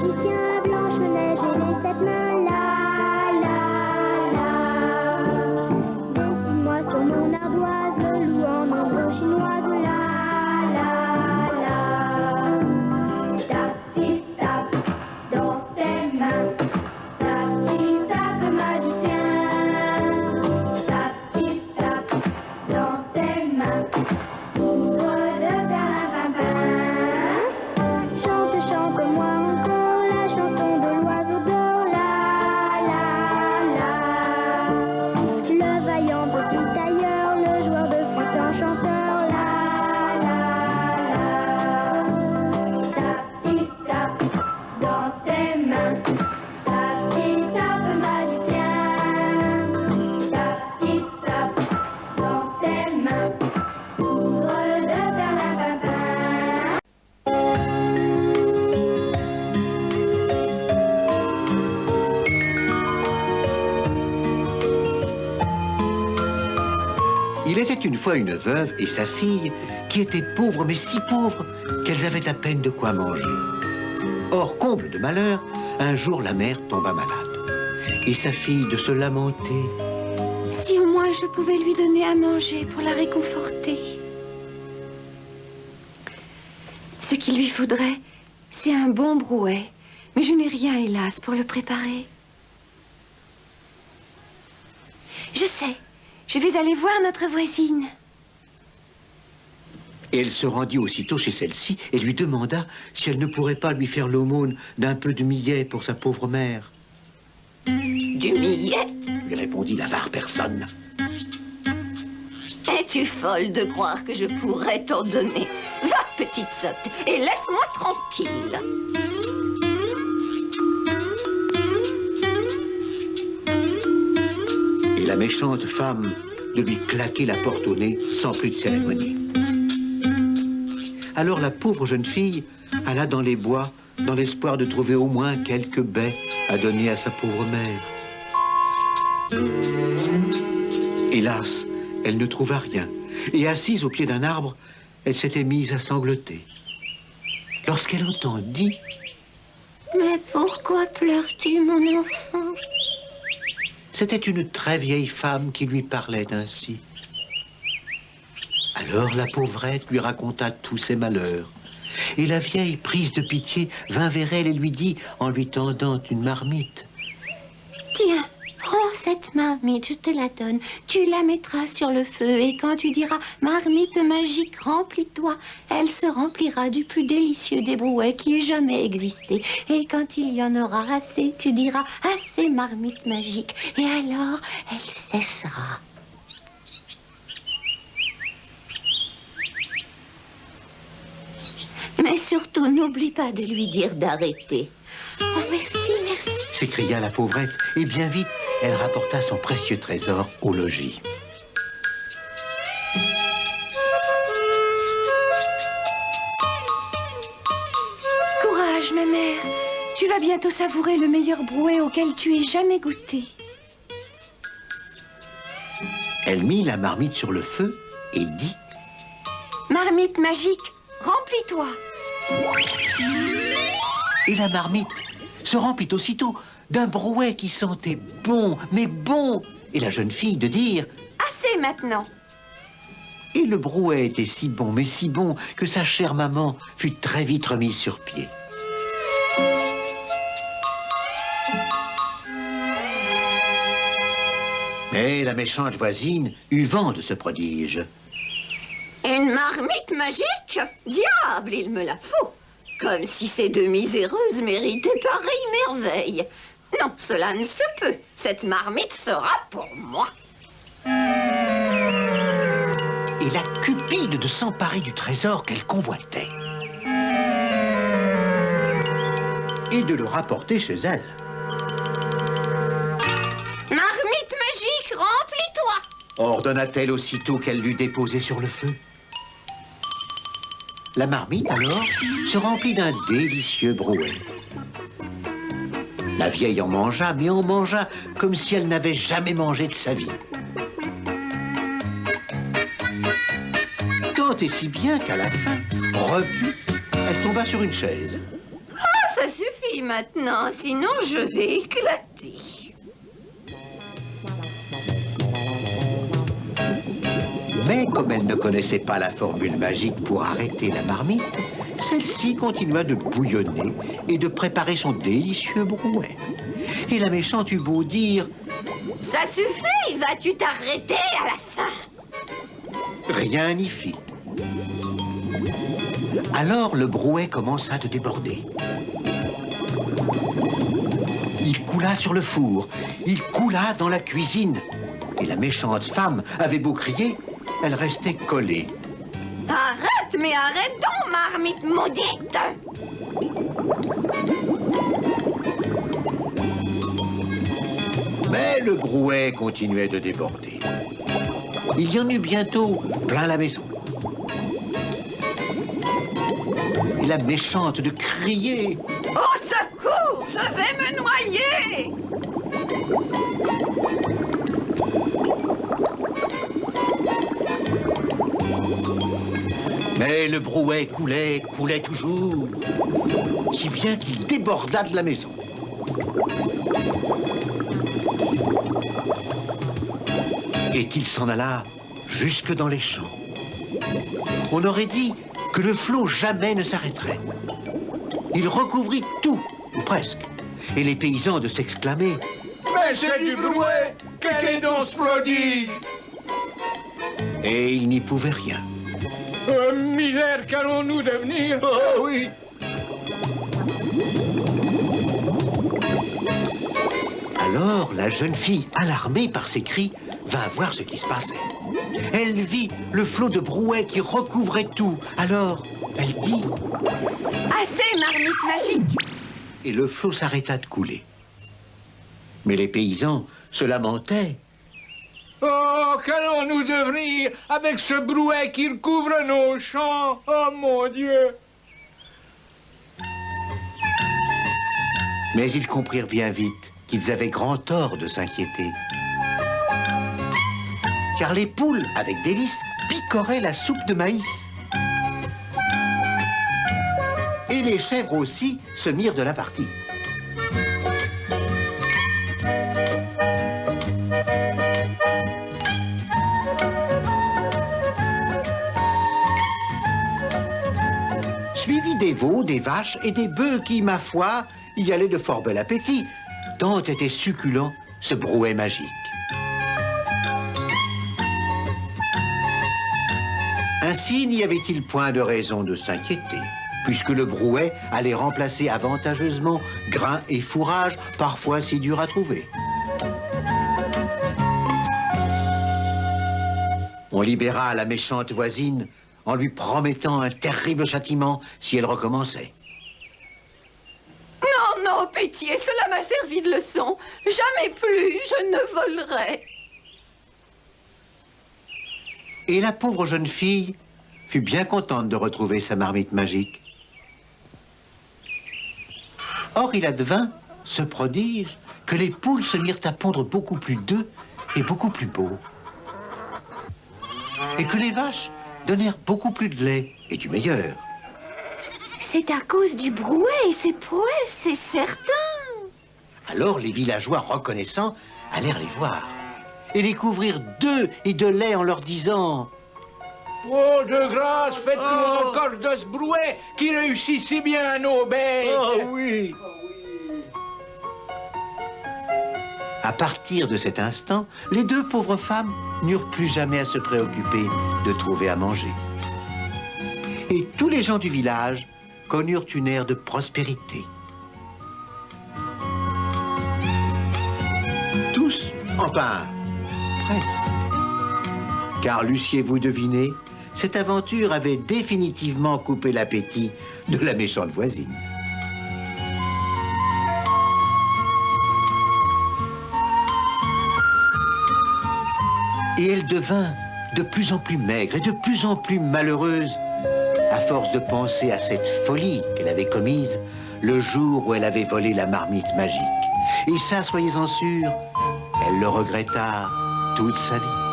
magicien, Blanche-Neige et les 7 nains, la la la. Dessine-moi sur mon ardoise le loup en ombre chinoise, la la la. Tape, tip, tape dans tes mains, tape, tip, tape magicien, tape, tip, tape dans tes mains. Chante-moi encore la chanson de l'oiseau d'or, la la la. Le vaillant petit tailleur, le joueur de flûte enchanteur, la la la. Tape, tip, tape dans tes mains, tape, tip, tape magicien, tape, tip, tape dans tes mains, ouvre le perlimpinpin. Il était une fois une veuve et sa fille qui étaient pauvres, mais si pauvres qu'elles avaient à peine de quoi manger. Or, comble de malheur, un jour la mère tomba malade et sa fille de se lamenter. Si au moins je pouvais lui donner à manger pour la réconforter. Ce qu'il lui faudrait, c'est un bon brouet. Mais je n'ai rien, hélas, pour le préparer. Je sais. Je vais aller voir notre voisine. Et elle se rendit aussitôt chez celle-ci et lui demanda si elle ne pourrait pas lui faire l'aumône d'un peu de millet pour sa pauvre mère. Du millet? Lui répondit l'avare personne. Es-tu folle de croire que je pourrais t'en donner? Va, petite sotte, et laisse-moi tranquille. Et la méchante femme de lui claquer la porte au nez sans plus de cérémonie. Alors la pauvre jeune fille alla dans les bois dans l'espoir de trouver au moins quelques baies à donner à sa pauvre mère. Hélas, elle ne trouva rien, et assise au pied d'un arbre, elle s'était mise à sangloter. Lorsqu'elle entendit... Mais pourquoi pleures-tu, mon enfant? C'était une très vieille femme qui lui parlait ainsi. Alors la pauvrette lui raconta tous ses malheurs. Et la vieille, prise de pitié, vint vers elle et lui dit, en lui tendant une marmite: Tiens, prends cette marmite, je te la donne. Tu la mettras sur le feu et quand tu diras « Marmite magique, remplis-toi », elle se remplira du plus délicieux des brouets qui ait jamais existé. Et quand il y en aura assez, tu diras « Assez, marmite magique » et alors elle cessera. Mais surtout, n'oublie pas de lui dire d'arrêter. Oh, merci, merci. S'écria la pauvrette, et bien vite, elle rapporta son précieux trésor au logis. Courage, ma mère. Tu vas bientôt savourer le meilleur brouet auquel tu aies jamais goûté. Elle mit la marmite sur le feu et dit: Marmite magique, remplis-toi. Et la marmite se remplit aussitôt d'un brouet qui sentait bon, mais bon. Et la jeune fille de dire: Assez maintenant. Et le brouet était si bon, mais si bon, que sa chère maman fut très vite remise sur pied. Mais la méchante voisine eut vent de ce prodige. Une marmite magique? Diable, il me la faut. Comme si ces deux miséreuses méritaient pareille merveille. Non, cela ne se peut. Cette marmite sera pour moi. Et la cupide de s'emparer du trésor qu'elle convoitait. Et de le rapporter chez elle. Marmite magique, remplis-toi. Ordonna-t-elle aussitôt qu'elle l'eut déposé sur le feu. La marmite, alors, se remplit d'un délicieux brouet. La vieille en mangea, mais en mangea comme si elle n'avait jamais mangé de sa vie. Tant et si bien qu'à la fin, repue, elle tomba sur une chaise. Ah, ça suffit, oui maintenant, sinon je vais éclater. Mais comme elle ne connaissait pas la formule magique pour arrêter la marmite, celle-ci continua de bouillonner et de préparer son délicieux brouet. Et la méchante eut beau dire « Ça suffit, vas-tu t'arrêter à la fin ?» Rien n'y fit. Alors le brouet commença de déborder. Il coula sur le four, il coula dans la cuisine. Et la méchante femme avait beau crier, elle restait collée. Arrête, mais arrête donc, marmite maudite! Mais le brouet continuait de déborder. Il y en eut bientôt plein la maison. Et la méchante de crier. Au secours, je vais me noyer! Mais le brouet coulait, coulait toujours, si bien qu'il déborda de la maison. Et qu'il s'en alla jusque dans les champs. On aurait dit que le flot jamais ne s'arrêterait. Il recouvrit tout, ou presque, et les paysans de s'exclamer « Mais c'est du brouet! Quel est donc ce prodige ?» Et ils n'y pouvaient rien. Misère, qu'allons-nous devenir? Oh oui! Alors la jeune fille, alarmée par ces cris, vint voir ce qui se passait. Elle vit le flot de brouet qui recouvrait tout. Alors, elle dit « Assez, marmite magique !» Et le flot s'arrêta de couler. Mais les paysans se lamentaient. Oh, qu'allons-nous devenir avec ce brouet qui recouvre nos champs? Oh, mon Dieu! Mais ils comprirent bien vite qu'ils avaient grand tort de s'inquiéter. Car les poules, avec délice, picoraient la soupe de maïs. Et les chèvres aussi se mirent de la partie. Suivi des veaux, des vaches et des bœufs qui, ma foi, y allaient de fort bel appétit, tant était succulent ce brouet magique. Ainsi n'y avait-il point de raison de s'inquiéter, puisque le brouet allait remplacer avantageusement grains et fourrage, parfois si durs à trouver. On libéra la méchante voisine en lui promettant un terrible châtiment si elle recommençait. Non, non, pitié, cela m'a servi de leçon. Jamais plus je ne volerai. Et la pauvre jeune fille fut bien contente de retrouver sa marmite magique. Or, il advint ce prodige que les poules se mirent à pondre beaucoup plus d'œufs et beaucoup plus beaux. Et que les vaches donnèrent beaucoup plus de lait et du meilleur. C'est à cause du brouet et ses prouesses, c'est certain. Alors les villageois reconnaissants allèrent les voir et les couvrirent d'œufs et de lait en leur disant « Oh, de grâce, faites-nous encore de ce brouet qui réussit si bien à nos bêtes! Oh oui! » À partir de cet instant, les deux pauvres femmes n'eurent plus jamais à se préoccuper de trouver à manger. Et tous les gens du village connurent une ère de prospérité. Tous, enfin, presque. Car l'eussiez-vous deviné, cette aventure avait définitivement coupé l'appétit de la méchante voisine. Et elle devint de plus en plus maigre et de plus en plus malheureuse, à force de penser à cette folie qu'elle avait commise le jour où elle avait volé la marmite magique. Et ça, soyez-en sûrs, elle le regretta toute sa vie.